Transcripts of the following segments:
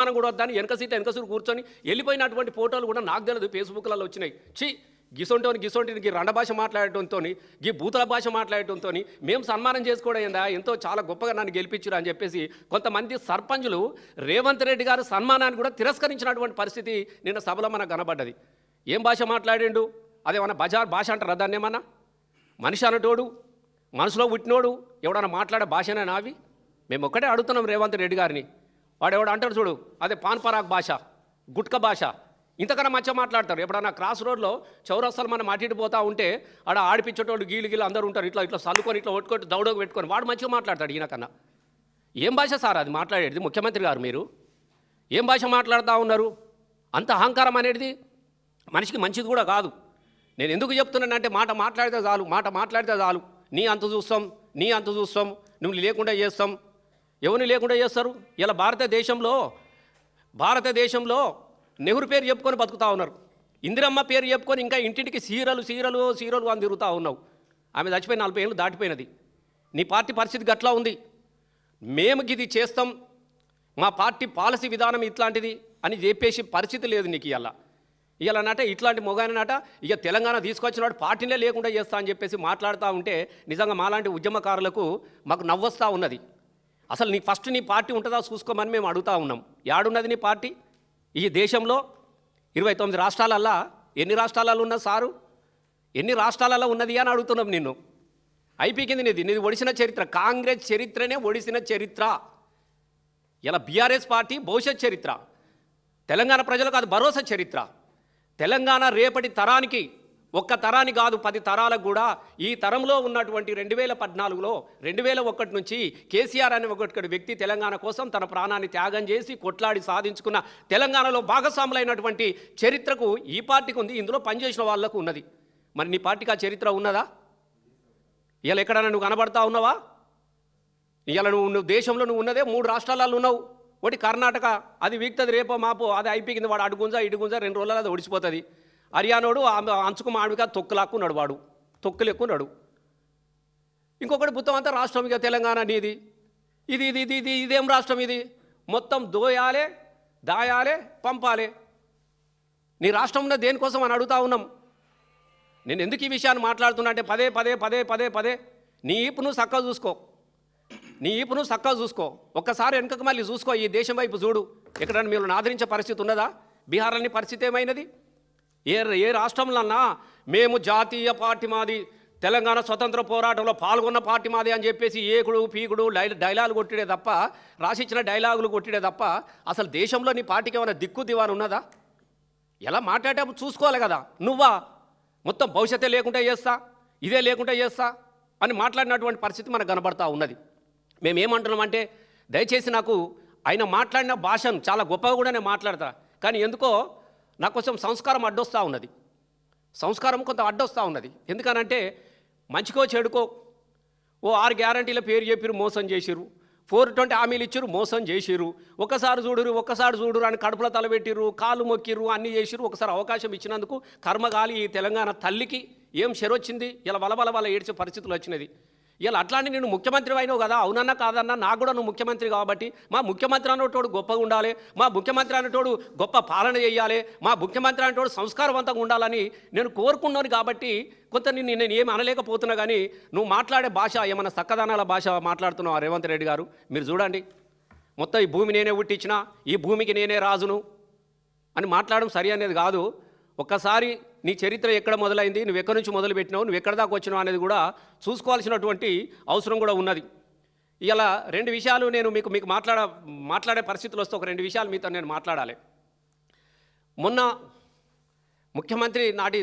మనం కూడా వద్దని వెనకసూరు కూర్చొని వెళ్ళిపోయినటువంటి ఫోటోలు కూడా నాకు తెలియదు ఫేస్బుక్లలో వచ్చినాయి. గిసొంటిని రండ భాష మాట్లాడటంతో గీ బూతల భాష మాట్లాడటంతో మేము సన్మానం చేసుకోవడం ఏందా, ఎంతో చాలా గొప్పగా నన్ను గెలిపించారు అని చెప్పేసి కొంతమంది సర్పంచులు రేవంత్ రెడ్డి గారు సన్మానాన్ని కూడా తిరస్కరించినటువంటి పరిస్థితి నిన్న సభలో మనకు కనబడ్డది. ఏం భాష మాట్లాడిండు? అదేమన్నా బజార్ భాష అంటారా దాన్ని? ఏమన్నా మనిషి అనటోడు, మనసులో పుట్టినోడు ఎవడన్నా మాట్లాడే భాషనే నావి? మేము ఒక్కటే అడుగుతున్నాం రేవంత్ రెడ్డి గారిని. వాడు ఎవడు అంటారు చూడు, అదే పాన్ పరాగ్ భాష, గుట్క భాష, ఇంతకన్నా మంచిగా మాట్లాడతారు. ఎప్పుడన్నా క్రాస్ రోడ్లో చౌరస్తాలు మనం అటిపోతూ ఉంటే ఆడ ఆడిపించేటోళ్ళు గీలు అందరూ ఉంటారు, ఇట్లా సల్లుకొని ఇట్లా ఒట్టుకొని దౌడకు పెట్టుకొని వాడు మంచిగా మాట్లాడతాడు. ఈయనకన్నా ఏం భాష సార్ అది మాట్లాడేది? ముఖ్యమంత్రి గారు మీరు ఏం భాష మాట్లాడుతూ ఉన్నారు? అంత అహంకారం అనేది మనిషికి మంచిది కూడా కాదు. నేను ఎందుకు చెప్తున్నానంటే మాట మాట్లాడితే చాలు నీ అంత చూస్తాం, నువ్వు లేకుండా చేస్తాం. ఎవరిని లేకుండా చేస్తారు? ఇలా భారతదేశంలో నెహ్రూ పేరు చెప్పుకొని బతుకుతూ ఉన్నారు, ఇందిరమ్మ పేరు చెప్పుకొని ఇంకా ఇంటింటికి సీరలు అని తిరుగుతూ ఉన్నావు. ఆమె చచ్చిపోయి 40 ఏళ్ళు దాటిపోయినది. నీ పార్టీ పరిస్థితి గట్లా ఉంది. మేము ఇది చేస్తాం, మా పార్టీ పాలసీ విధానం ఇట్లాంటిది అని చెప్పేసి పరిస్థితి లేదు నీకు. ఇలానట ఇట్లాంటి మొగానట ఇక తెలంగాణ తీసుకొచ్చినవాడు పార్టీనే లేకుండా చేస్తా అని చెప్పేసి మాట్లాడుతూ ఉంటే నిజంగా మాలాంటి ఉద్యమకారులకు మాకు నవ్వొస్తూ ఉన్నది. అసలు నీ పార్టీ ఉంటుందా చూసుకోమని మేము అడుగుతూ ఉన్నాం. యాడున్నది నీ పార్టీ? ఈ దేశంలో 29 రాష్ట్రాలల్లో ఎన్ని రాష్ట్రాలలో ఉన్నది సారు? ఎన్ని రాష్ట్రాలలో ఉన్నది అని అడుగుతున్నాం నిన్ను. అయిపోయింది నీది ఒడిసిన చరిత్ర, కాంగ్రెస్ చరిత్రనే ఒడిసిన చరిత్ర. ఇలా బీఆర్ఎస్ పార్టీ భవిష్యత్ చరిత్ర, తెలంగాణ ప్రజలకు అది భరోసా చరిత్ర. తెలంగాణ రేపటి తరానికి, ఒక్క తరానికి కాదు 10 తరాలకు కూడా ఈ తరంలో ఉన్నటువంటి 2014లో 2001 నుంచి కేసీఆర్ అనే ఒక వ్యక్తి తెలంగాణ కోసం తన ప్రాణాన్ని త్యాగం చేసి కొట్లాడి సాధించుకున్న తెలంగాణలో భాగస్వాములైనటువంటి చరిత్రకు ఈ పార్టీకి ఉంది, ఇందులో పనిచేసిన వాళ్లకు ఉన్నది. మరి నీ పార్టీకి ఆ చరిత్ర ఉన్నదా? ఇలా ఎక్కడైనా నువ్వు కనబడతా ఉన్నావా? ఇలా నువ్వు దేశంలో నువ్వు ఉన్నదే 3 రాష్ట్రాలలో ఉన్నావు. ఒకటి కర్ణాటక, అది వీక్తుంది రేపో మాపో, అది అయిపోయింది. వాడు అడుగుంజా ఇడుగుంజా 2 రోజులు అది ఒడిచిపోతుంది. హర్యానాడు అంచుకు మామిడిగా తొక్కులాక్కున్నాడు, వాడు తొక్కులెక్కున్నాడు. ఇంకొకటి మొత్తం అంతా రాష్ట్రం ఇక తెలంగాణ నీది. ఇదేం రాష్ట్రం ఇది? మొత్తం దోయాలే, దాయాలే, పంపాలే. నీ రాష్ట్రం ఉన్న దేనికోసం అని అడుగుతా ఉన్నాం. నేను ఎందుకు ఈ విషయాన్ని మాట్లాడుతున్నా అంటే పదే నీ ఈపు నువ్వు చక్కగా చూసుకో. ఒక్కసారి వెనుకకు మళ్ళీ చూసుకో, ఈ దేశం వైపు చూడు. ఎక్కడన్నా మీరు ఆదరించే పరిస్థితి ఉన్నదా? బీహార్లోని పరిస్థితి ఏమైనది? ఏ రాష్ట్రంలోన్నా మేము జాతీయ పార్టీ మాది, తెలంగాణ స్వతంత్ర పోరాటంలో పాల్గొన్న పార్టీ మాది అని చెప్పేసి ఏకుడు పీకుడు డైలాగులు కొట్టిడే తప్ప, రాసిచ్చిన డైలాగులు కొట్టిడే తప్ప అసలు దేశంలో నీ పార్టీకి ఏమైనా దిక్కు దివాను ఉన్నదా? ఎలా మాట్లాడేటప్పుడు చూసుకోవాలి కదా. నువ్వా మొత్తం భవిష్యత్తే లేకుండా చేస్తా, ఇదే లేకుండా చేస్తా అని మాట్లాడినటువంటి పరిస్థితి మనకు కనబడతా ఉన్నది. మేమేమంటున్నామంటే దయచేసి నాకు ఆయన మాట్లాడిన భాషను చాలా గొప్పగా కూడా నేను మాట్లాడతా, కానీ ఎందుకో నాకు కొంచెం సంస్కారం అడ్డొస్తూ ఉన్నది. కొంత అడ్డొస్తూ ఉన్నది. ఎందుకనంటే మంచికో చెడుకో 6 గ్యారంటీల పేరు చెప్పిరు, మోసం చేసిరు. 420 హామీలు ఇచ్చిరు, మోసం చేసిరు. ఒక్కసారి చూడురు అని కడుపులో తలబెట్టిరు, కాళ్ళు మొక్కిరు, అన్నీ చేసిరు. ఒకసారి అవకాశం ఇచ్చినందుకు కర్మగాలి ఈ తెలంగాణ తల్లికి ఏం చెరొచ్చింది? ఇలా వల ఏడ్చే పరిస్థితులు వచ్చినది. ఇలా అట్లాంటి నేను ముఖ్యమంత్రి అయినావు కదా, అవునన్నా కాదన్నా నాకు కూడా నువ్వు ముఖ్యమంత్రి కాబట్టి మా ముఖ్యమంత్రి అనేటోడు గొప్పగా ఉండాలి, మా ముఖ్యమంత్రి అనేటోడు గొప్ప పాలన చేయాలి, మా ముఖ్యమంత్రి అనేటోడు సంస్కారవంతంగా ఉండాలని నేను కోరుకున్నాను. కాబట్టి కొంత నేను ఏమి అనలేకపోతున్నా, కానీ నువ్వు మాట్లాడే భాష ఏమైనా చక్కదనాల భాష మాట్లాడుతున్నావు రేవంత్ రెడ్డి గారు. మీరు చూడండి, మొత్తం ఈ భూమి నేనే పుట్టించిన, ఈ భూమికి నేనే రాజును అని మాట్లాడడం సరి అనేది కాదు. ఒక్కసారి నీ చరిత్ర ఎక్కడ మొదలైంది, నువ్వు ఎక్కడి నుంచి మొదలుపెట్టినావు, నువ్వు ఎక్కడ దాకా వచ్చినావు అనేది కూడా చూసుకోవాల్సినటువంటి అవసరం కూడా ఉన్నది. ఇలా 2 విషయాలు నేను మీకు మాట్లాడే పరిస్థితులు వస్తే ఒక 2 విషయాలు మీతో నేను మాట్లాడాలి. మొన్న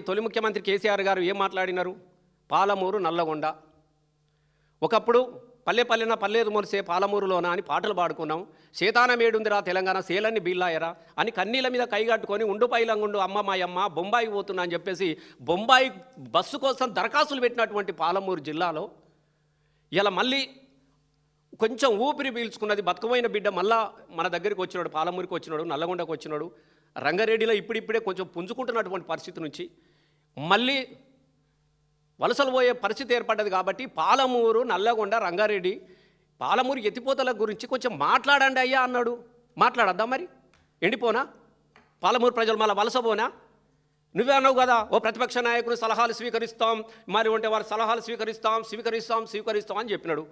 తొలి ముఖ్యమంత్రి కేసీఆర్ గారు ఏం మాట్లాడినారు? పాలమూరు నల్లగొండ, ఒకప్పుడు పల్లెదు మొలిసే పాలమూరులోన అని పాటలు పాడుకున్నాం. శేతానమేడుందిరా తెలంగాణ సేలన్ని బీల్లాయరా అని కన్నీళ్ళ మీద కైగట్టుకొని ఉండుపైలంగుండు అమ్మ మాయమ్మ బొంబాయి పోతున్నా అని చెప్పేసి బొంబాయి బస్సు కోసం దరఖాస్తులు పెట్టినటువంటి పాలమూరు జిల్లాలో ఇలా మళ్ళీ కొంచెం ఊపిరి పీల్చుకున్నది బతుకమైన బిడ్డ మళ్ళా మన దగ్గరికి వచ్చినాడు, పాలమూరికి వచ్చినాడు, నల్లగొండకు వచ్చినాడు. రంగారెడ్డిలో ఇప్పుడిప్పుడే కొంచెం పుంజుకుంటున్నటువంటి పరిస్థితి నుంచి మళ్ళీ వలసలు పోయే పరిస్థితి ఏర్పడ్డది. కాబట్టి పాలమూరు, నల్లగొండ, రంగారెడ్డి, పాలమూరు ఎత్తిపోతల గురించి కొంచెం మాట్లాడండి అయ్యా అన్నాడు. మాట్లాడద్దా మరి? ఎండిపోనా? పాలమూరు ప్రజలు మళ్ళీ వలసపోనా? నువ్వే అన్నావు కదా, ఓ ప్రతిపక్ష నాయకుడు సలహాలు స్వీకరిస్తాం, మరి ఉంటే వారి సలహాలు స్వీకరిస్తాం అని చెప్పినాడు.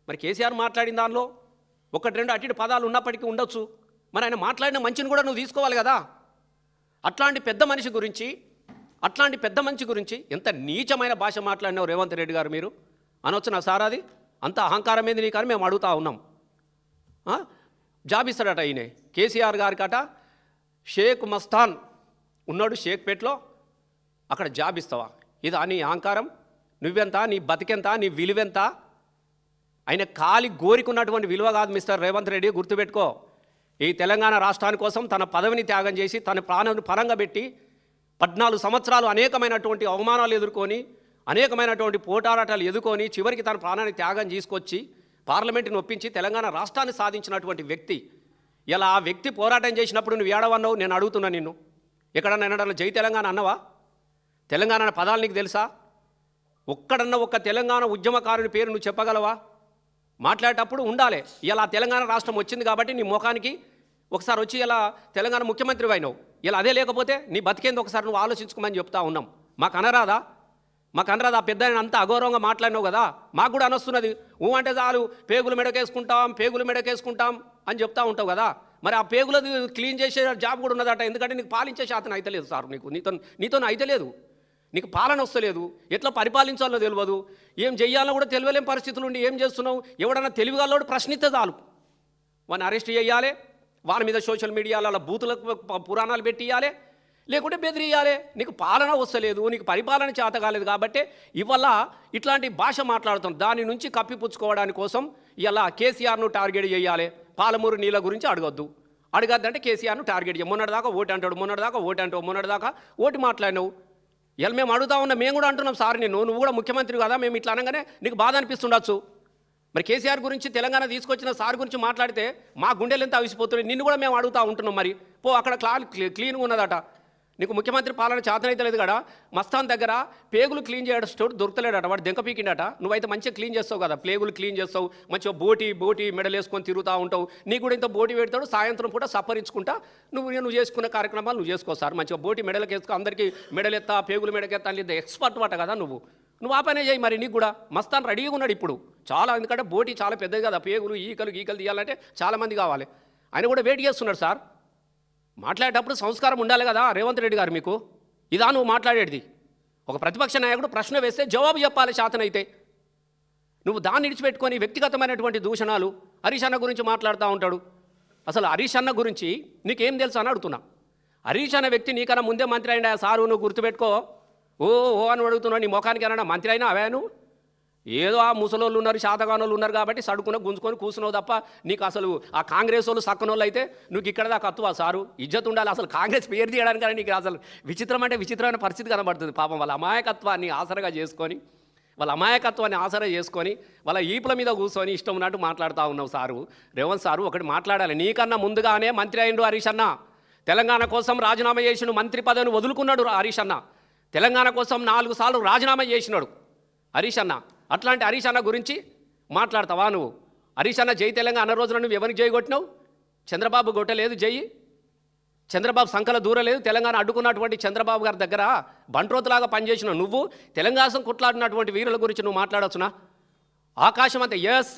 మరి కేసీఆర్ మాట్లాడిన దానిలో ఒకటి రెండు అటు పదాలు ఉన్నప్పటికీ ఉండొచ్చు. మరి ఆయన మాట్లాడిన మంచిని కూడా నువ్వు తీసుకోవాలి కదా. అట్లాంటి పెద్ద మనిషి గురించి ఎంత నీచమైన భాష మాట్లాడినావు రేవంత్ రెడ్డి గారు మీరు అనొచ్చు నా సార్. అది అంత అహంకారం ఏంది నీకని మేము అడుగుతా ఉన్నాం. జాబ్ ఇస్తాడట ఈయన కేసీఆర్ గారికట. షేక్ మస్తాన్ ఉన్నాడు షేక్పేట్లో, అక్కడ జాబ్ ఇస్తావా? ఇది నీ అహంకారం? నువ్వెంత, నీ బతికెంత, నీ విలువెంత? ఆయన కాలి గోరికున్నటువంటి విలువ కాదు మిస్టర్ రేవంత్ రెడ్డి, గుర్తుపెట్టుకో. ఈ తెలంగాణ రాష్ట్రాని కోసం తన పదవిని త్యాగం చేసి తన ప్రాణాన్ని పరంగా పెట్టి 14 సంవత్సరాలు అనేకమైనటువంటి అవమానాలు ఎదుర్కొని అనేకమైనటువంటి పోటారాటాలు ఎదుర్కొని చివరికి తన ప్రాణాన్ని త్యాగం చేసుకొచ్చి పార్లమెంటుని ఒప్పించి తెలంగాణ రాష్ట్రాన్ని సాధించినటువంటి వ్యక్తి. ఇలా ఆ వ్యక్తి పోరాటం చేసినప్పుడు నువ్వు ఏడవన్నావు? నేను అడుగుతున్నా నిన్ను. ఎక్కడన్నా జై తెలంగాణ అన్నవా? తెలంగాణ అనే పదాలు నీకు తెలుసా? ఒక్కడన్నా ఒక్క తెలంగాణ ఉద్యమకారుని పేరు నువ్వు చెప్పగలవా? మాట్లాడేటప్పుడు ఉండాలి. ఇలా తెలంగాణ రాష్ట్రం వచ్చింది కాబట్టి నీ ముఖానికి ఒకసారి వచ్చి ఇలా తెలంగాణ ముఖ్యమంత్రి అయినావు. ఇలా అదే లేకపోతే నీ బతికేంది ఒకసారి నువ్వు ఆలోచించుకోమని చెప్తా ఉన్నాం. మాకు అనరాదా? ఆ పెద్ద అంతా అగౌరవంగా మాట్లాడినావు కదా, మాకు కూడా అనొస్తున్నది. అంటే చాలు పేగులు మెడకేసుకుంటాం అని చెప్తా ఉంటావు కదా. మరి ఆ పేగులది క్లీన్ చేసే జాబ్ కూడా ఉన్నదట. ఎందుకంటే నీకు పాలించే శాతం అయితే లేదు సార్. నీతో అయితే లేదు. నీకు పాలన వస్తలేదు, ఎట్లా పరిపాలించాలో తెలియదు, ఏం చెయ్యాలో కూడా తెలియలేని పరిస్థితులు ఉండి ఏం చేస్తున్నావు? ఎవడన్నా తెలివిగాలోడు ప్రశ్నిస్తే చాలు వాడిని అరెస్ట్ చేయాలి, వాని మీద సోషల్ మీడియాలో బూతులకు పురాణాలు పెట్టియాలి, లేకుంటే బెదిరియాలి. నీకు పాలన వస్తలేదు, నీకు పరిపాలన చేత కాలేదు కాబట్టి ఇవాళ ఇట్లాంటి భాష మాట్లాడుతాం. దాని నుంచి కప్పిపుచ్చుకోవడానికి కోసం ఇలా కేసీఆర్ను టార్గెట్ చేయాలి. పాలమూరు నీళ్ళ గురించి అడగద్దంటే కేసీఆర్ను టార్గెట్ చేయ. మొన్నటిదాకా ఓటు మాట్లాడినావు. ఇలా మేము అడుగుతా ఉన్నాం, మేము కూడా అంటున్నాం సార్ నువ్వు కూడా ముఖ్యమంత్రి కదా, మేము ఇట్లా అనగానే నీకు బాధ అనిపిస్తుండొచ్చు. మరి కేసీఆర్ గురించి తెలంగాణ తీసుకొచ్చిన సార్ గురించి మాట్లాడితే మా గుండెలు ఎంత అవిసిపోతున్నాయి. నిన్ను కూడా మేము అడుగుతూ ఉంటున్నాం. మరి అక్కడ క్లీన్గా ఉన్నదట. నీకు ముఖ్యమంత్రి పాలన చేతనైతే లేదు కదా. మస్తాన్ దగ్గర పేగులు క్లీన్ చేయడం స్టోర్ దొరకలేడట, వాడు దెంక పీకిండట. నువ్వైతే మంచిగా క్లీన్ చేస్తావు కదా, పేగులు క్లీన్ చేస్తావు, మంచిగా బోటి మెడలు వేసుకొని తిరుగుతూ ఉంటావు. నీకు కూడా ఇంత బోటి పెడతాడు, సాయంత్రం పూట సప్పరించుకుంటా నువ్వు చేసుకున్న కార్యక్రమాలు నువ్వు చేసుకో సార్. మంచిగా బోటి మెడలకు వేసుకో, అందరికీ మెడలెత్తా పేగులు మెడకెత్తా అని ఎక్స్పర్ట్ వాట కదా నువ్వు ఆ పనే చేయి. మరి నీకు కూడా మస్తాన్ రెడీగా ఉన్నాడు ఇప్పుడు చాలా. ఎందుకంటే బోటి చాలా పెద్దది కదా, పేగులు ఈకలు తీయాలంటే చాలామంది కావాలి. ఆయన కూడా వెయిట్ చేస్తున్నాడు సార్. మాట్లాడేటప్పుడు సంస్కారం ఉండాలి కదా రేవంత్ రెడ్డి గారు. మీకు ఇదా నువ్వు మాట్లాడేది? ఒక ప్రతిపక్ష నాయకుడు ప్రశ్న వేస్తే జవాబు చెప్పాలి శాతనైతే. నువ్వు దాన్ని విడిచిపెట్టుకొని వ్యక్తిగతమైనటువంటి దూషణాలు హరీష్ అన్న గురించి మాట్లాడుతూ ఉంటాడు. అసలు హరీష్ అన్న గురించి నీకేం తెలుసు అని అడుగుతున్నా. హరీష్ అన్న వ్యక్తి నీకన్నా ముందే మంత్రి అయినా సారు, నువ్వు గుర్తుపెట్టుకో. ఓ అని అడుగుతున్నావు. నీ ముఖానికి ఏమన్నా మంత్రి అయినా అవే నువ్వు? ఏదో ఆ ముసలోళ్ళు ఉన్నారు, శాతగానోళ్ళు ఉన్నారు కాబట్టి సడుకున గుంజుకొని కూర్చున్నావు తప్ప నీకు అసలు ఆ కాంగ్రెస్ వాళ్ళు సక్కనోళ్ళు అయితే నువ్వు ఇక్కడ దాకా అత్తువా సారు? ఇజ్జత్ ఉండాలి. అసలు కాంగ్రెస్ పేరు తీయడానికి నీకు అసలు విచిత్రమైన పరిస్థితి కనబడుతుంది. పాపం వాళ్ళ అమాయకత్వాన్ని ఆసరగా చేసుకొని వాళ్ళ ఈపుల మీద కూర్చొని ఇష్టం ఉన్నట్టు మాట్లాడుతూ ఉన్నావు సారు. రేవంత్ సారు ఒకటి మాట్లాడాలి. నీకన్నా ముందుగానే మంత్రి అయిండు హరీష్ అన్న. తెలంగాణ కోసం రాజీనామా చేసిన మంత్రి పదవిని వదులుకున్నాడు హరీష్ అన్న. తెలంగాణ కోసం 4 సార్లు రాజీనామా చేసినాడు హరీష్ అన్న. అట్లాంటి హరీష్ అన్న గురించి మాట్లాడతావా నువ్వు? హరీష్ అన్న జై తెలంగాణ అన్న రోజున నువ్వు ఎవరికి జై కొట్టినావు? చంద్రబాబు కొట్టలేదు జై. చంద్రబాబు సంకల దూరలేదు. తెలంగాణ అడ్డుకున్నటువంటి చంద్రబాబు గారి దగ్గర బంట్రోతులాగా పనిచేసిన నువ్వు తెలంగాణ కొట్లాడినటువంటి వీరుల గురించి నువ్వు మాట్లాడొచ్చునా? ఆకాశం అంతే. ఎస్